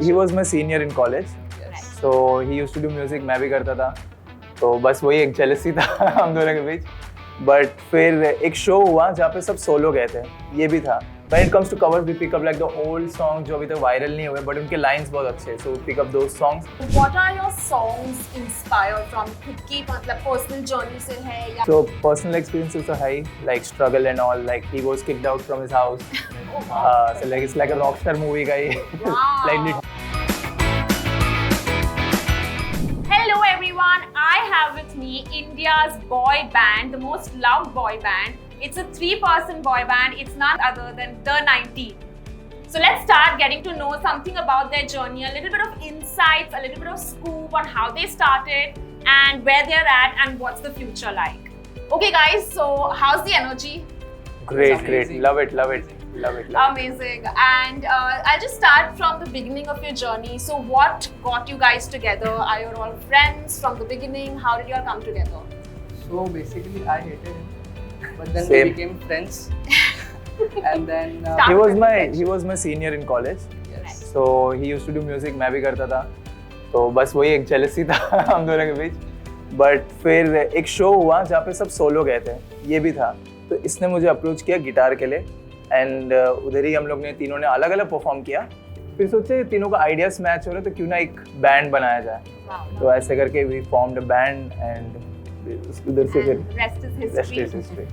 he was my senior in college. Yes. So he used to do music, मैं भी करता था. तो बस वही एक jealousy था हम दोनों के बीच. But फिर एक शो हुआ जहाँ पे सब सोलो गए थे. ये भी था. When it comes to covers, we pick up like the old songs जो अभी तक वायरल नहीं हुए, but उनके lines बहुत अच्छे हैं. So we pick up those songs. What are your songs inspired from? खुद की मतलब personal journey से है या? So personal experiences are high, like struggle and all. Like he was kicked out from his house. So like it's like a rockstar movie guy. Wow. Hello everyone, I have with me India's boy band, the most loved boy band. It's a 3-person boy band. It's none other than The 19. So let's start getting to know something about their journey, a little bit of insights, a little bit of scoop on how they started and where they're at and what's the future like. Okay guys, so how's the energy? Great. Love it. Amazing. And I'll just start from the beginning of your journey. So what got you guys together? Are you all friends from the beginning? How did you all come together? So basically, I hated him, but then Same. we became friends. And then Start- He was my senior in college. yes, So he used to do music, मैं भी करता था. तो बस वही एक jealousy था हम दोनों के बीच. But फिर एक शो हुआ जहाँ पे सब सोलो गए थे. ये भी था. तो इसने मुझे अप्रोच किया गिटार के लिए. एंड उधर ही हम लोग ने तीनों ने अलग अलग परफॉर्म किया. फिर सोचे तीनों का आइडियाज मैच हो रहे तो क्यों ना एक बैंड बनाया जाए. Wow. तो ऐसे करके we formed a band and उधर से फिर And rest is rest history. is history.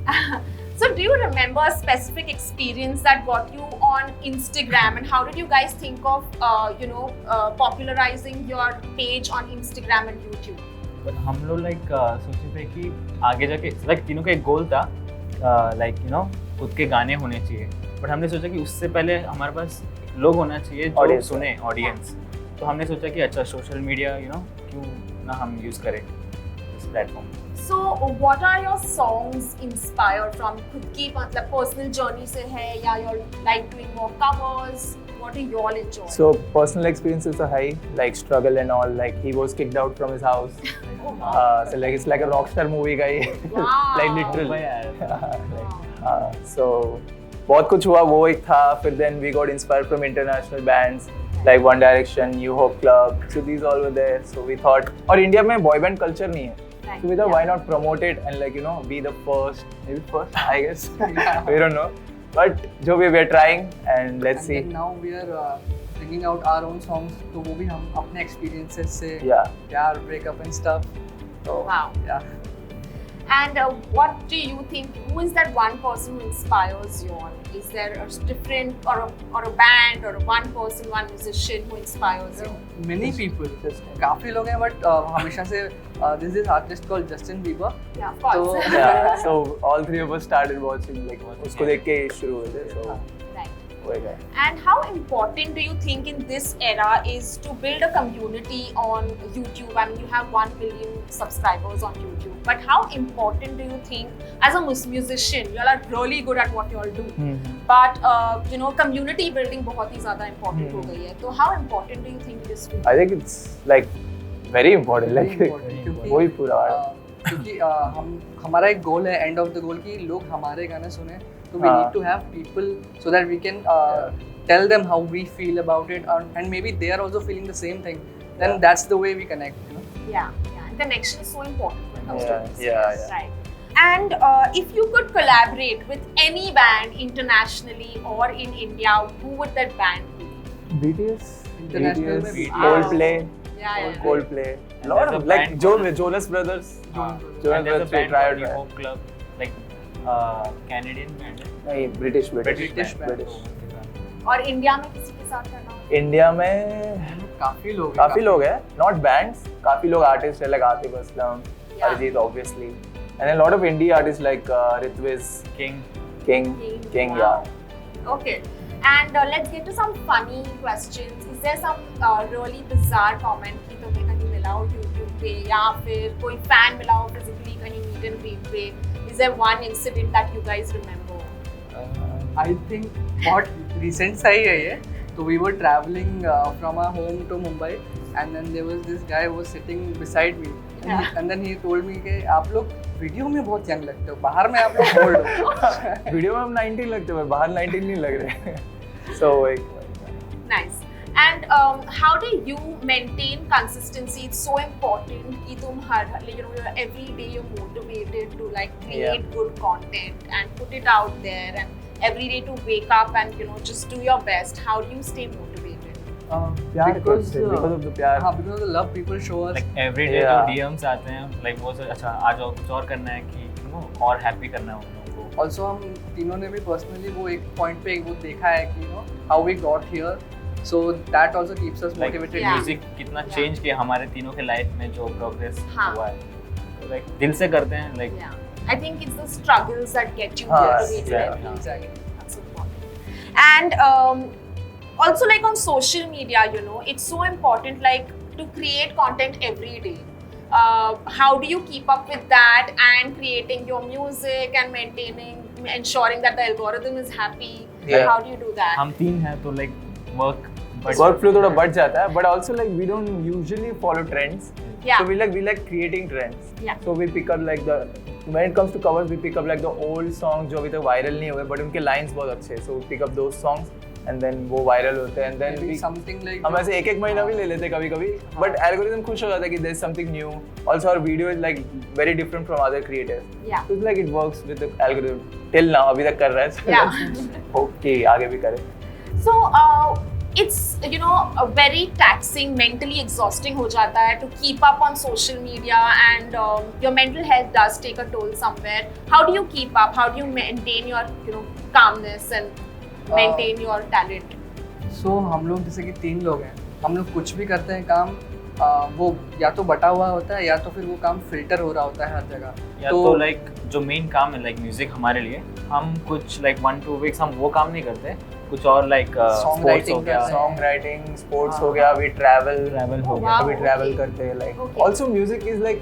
So do you remember a specific experience that got you on Instagram and how did you guys think of popularizing your page on Instagram and YouTube? But हम लोग सोचे थे कि आगे जाके तीनों का एक गोल था खुद के गाने होने चाहिए. बट हमने सोचा कि उससे पहले हमारे पास लोग होना चाहिए जो Audience. सुने, ऑडियंस. तो हमने सोचा कि अच्छा सोशल मीडिया क्यों ना हम यूज़ करें इस platform. So what are your songs inspired from? खुद की मतलब personal journey से है या you're like doing more covers? What do you all enjoy? So personal experiences are high, like struggle and all. Like he was kicked out from his house. So like it's like a rockstar movie guy. Wow. Like literal. Wow. So बहुत कुछ हुआ वो एक था. फिर then we got inspired from international bands like One Direction, New Hope Club. So these all were there. So we thought और India में boy band culture नहीं है. Right. So we thought Yeah. why not promote it and be the first, maybe first I guess. We don't know. But जो भी we are trying and let's and see. then now we are bringing out our own songs. तो वो भी हम अपने experiences से Yeah. प्यार, breakup and stuff. So Wow. yeah. And what do you think? Who is that one person who inspires you on? Is there a different or a band or a one person, one musician who inspires you? Many people. काफी लोग हैं but हमेशा से there's this artist called Justin Bieber. Yeah, of course. So- Yeah. So all three of us started watching like उसको देख के शुरू हुए थे. So Right. वो एक है. And how important do you think in this era is to build a community on YouTube? I mean, you have 1 million subscribers on YouTube, but how important do you think, as a musician, you all are really good at what you all do, but community building बहुत ही ज़्यादा important हो गई है. तो how important do you think it is to? I think it's like very important. Like Very important, क्योंकि वही पूरा. क्योंकि हमारा एक गोल है एंड ऑफ द गोल कि लोग हमारे गाने सुने. So we हाँ. need to have people so that we can tell them how we feel about it, and maybe they are also feeling the same thing. Then Yeah. that's the way we connect. Yeah. And connection is so important when it comes to Yeah, music. yeah. Right. And if you could collaborate with any band internationally or in India, who would that band be? BTS. International में BTS, BTS. Coldplay. Yeah. Coldplay. And Lot there's of a like band Jonas Brothers. Jonas Jonas And there's a Brothers we band tried. called the Hope Club, Canadian band. नहीं British. British band. और India में किसी के साथ करना हो? India में काफी लोग हैं. Not bands. काफी लोग artists हैं like Atif Aslam, Yeah. Arijit obviously, and a lot of indie artists like Ritviz, King. King. Wow. Yeah. Okay. And let's get to some funny questions. Is there some really bizarre comment कि तुम्हें कहीं मिला हो YouTube पे या फिर कोई fan मिला हो physically कहीं meet and greet पे? Is there one incident that you guys remember? I think बहुत recent सा ही है ये. So we were traveling from our home to Mumbai, and then there was this guy who was sitting beside me, and then he told me कि आप लोग video में बहुत young लगते हो, बाहर में आप लोग ओल्ड हो. वीडियो में हम 19 लगते हैं, बाहर 19 नहीं लग रहे. So एक Nice. And how do you maintain consistency? It's so important कि तुम हर every day you're motivated to like create good content and put it out there, and every day to wake up and just do your best. How do you stay motivated? Because because of the प्यार. हाँ, because of the love people show us. like every day Yeah. जो DMs आते हैं like वो से अच्छा आ जाओ कुछ और करना है कि और happy करना है उन लोगों को. Also हम तीनों ने भी personally वो एक point पे वो देखा है कि how we got here. So that also keeps us like motivated. Yeah. music कितना change किया हमारे तीनों के लाइफ में जो progress हाँ. हुआ है. तो like दिल से करते हैं like Yeah, I think it's the struggles that get you हाँ, motivated yeah. every day. Exactly. That's important. And also like on social media, it's so important like to create content every day. How do you keep up with that and creating your music and ensuring that the algorithm is happy? Yeah. How do you do that? हम तीन हैं तो like work Workflow थोड़ा बढ़ जाता है, but also like we don't usually follow trends. Yeah. So we like creating trends. Yeah. So we pick up like when it comes to covers, we pick up like the old songs जो अभी तक viral नहीं हुए, but उनके lines बहुत अच्छे हैं. So we pick up those songs and then वो viral होते हैं, and then Maybe we something like हम ऐसे एक महीना भी ले लेते हैं कभी-कभी, but algorithm खुश हो जाता है कि there's something new. Also our video is like very different from other creators. Yeah. So it's like it works with the algorithm. Till now अभी तक कर रहा है. So Yeah. let's hope कि आगे भी करे. So it's a very taxing, mentally exhausting हो जाता है to keep up on social media, and your mental health does take a toll somewhere. How do you keep up? How do you maintain your calmness and maintain your talent? So हम लोग जैसे कि 3 लोग हैं, हम लोग कुछ भी करते हैं काम वो या तो बटा हुआ होता है या तो फिर वो काम फिल्टर हो रहा होता है हर जगह. या तो like जो मेन काम है like म्यूजिक हमारे लिए हम कुछ like 1-2 weeks हम वो काम नहीं करते कुछ और like Song sports writing हो गया करते हैं. Song writing, sports हाँ. हो गया, अभी travel हो Oh, गया wow. अभी travel Okay. करते हैं like Okay. also music is like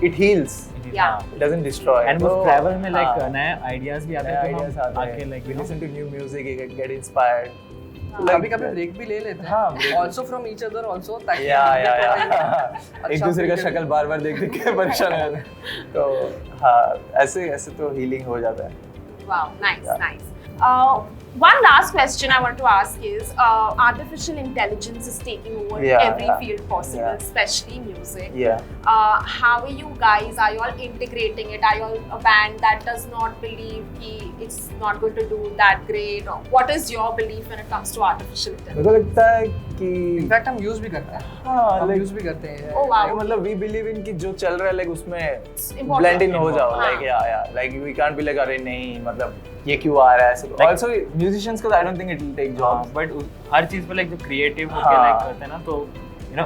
it heals, Yeah. it doesn't destroy. And वो तो, ट्रैवल में like हाँ, नए आइडियाज भी आते नए हैं ideas तो आते हम हैं. आके like We you know, listen to new music, get inspired. हाँ. Like कभी कभी that. ब्रेक भी ले लेते हाँ, हैं. break. Also from each other also ताकि या अच्छा एक दूसरे का feel शक्ल बार बार देख देख के परेशान हो जाते हैं. तो हाँ ऐसे तो हीलिंग हो जाता है. Wow, nice, Yeah. nice. One last question I want to ask is, artificial intelligence is taking over Yeah, every yeah. field possible, Yeah. especially music. Yeah. How are you guys? Are you all integrating it? Are you all a band that does not believe कि it's not going to do that great? Or what is your belief when it comes to artificial मेरे intelligence? को लगता है कि in fact हम use भी करते हैं. हाँ हम like यूज भी करते हैं. Oh wow. मतलब we believe in कि जो चल रहा है like उसमें important. blend in हो जाओ हाँ. like yeah like we can't be like अरे नहीं मतलब ये क्यों आ रहा है ऐसे. Like- Also musicians का I don't think it will take jobs. But हर चीज पे like जो क्रिएटिव होके हाँ. like करते हैं ना तो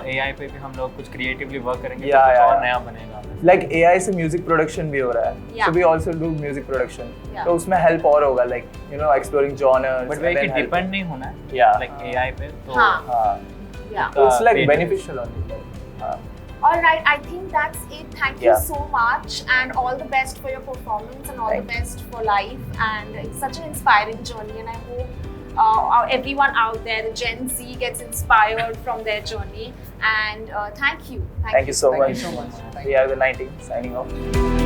AI पे भी हम लोग कुछ क्रिएटिवली वर्क करेंगे Yeah, तो कुछ yeah, और yeah. नया बनेगा. Like AI से music production भी हो रहा है. Yeah. So we also do music production. Yeah. तो उसमें help और होगा like exploring genres. But and way then कि help. डिपेंड नहीं होना है Yeah. like AI पे तो हाँ. हाँ. Yeah. So it's like Creative. beneficial only. Like, हाँ. All right, I think that's it. Thank you Yeah. so much, and all the best for your performance and all Thank the best for life. And it's such an inspiring journey, and I hope everyone out there, the Gen Z, gets inspired from their journey. And thank you. Thank you so Thank much. you so much. Thank We are the 19 signing off.